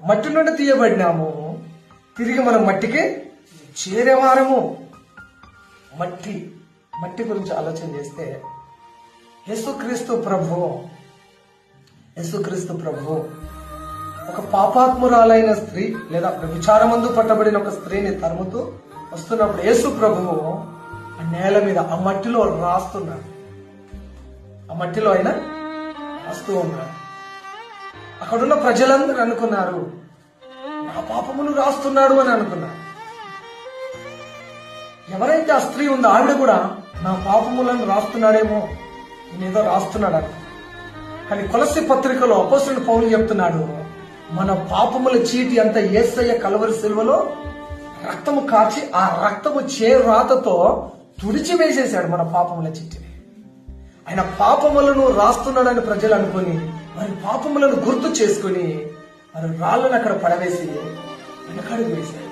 మట్టి నుండి తీయబడినాము, తిరిగి మనం మట్టికి చేరేవారము. మట్టి గురించి ఆలోచన చేస్తే యేసుక్రీస్తు ప్రభు ఒక పాపాత్మురాలైన స్త్రీ లేదా విచారమందు పట్టబడిన ఒక స్త్రీని తరుముతూ వస్తున్నప్పుడు యేసు ప్రభువు ఆ నేల మీద ఆ మట్టిలో రాస్తున్నాడు. ఆ మట్టిలో ఆయన రాస్తూ ఉన్నాడు. అక్కడున్న ప్రజలందరూ అనుకున్నారు, నా పాపములు రాస్తున్నాడు అని అనుకున్నారు. ఎవరైతే ఆ స్త్రీ ఉందో ఆవిడ కూడా నా పాపములను రాస్తున్నాడేమో, నేనేదో రాస్తున్నాడు అని. కానీ కొలస్సీ పత్రికలో అపోస్తలుడు పౌలు చెప్తున్నాడు, మన పాపముల చీటి అంతా యేసయ్య కలవరి సిలువలో రక్తము కార్చి ఆ రక్తము రాతతో తుడిచి వేసేశాడు మన పాపముల చీటిని. ఆయన పాపములను రాస్తున్నాడని ప్రజలు అనుకుని వారి పాపములను గుర్తు చేసుకుని వారి రాళ్ళను అక్కడ పడవేసి వెనకాడికి వేశారు.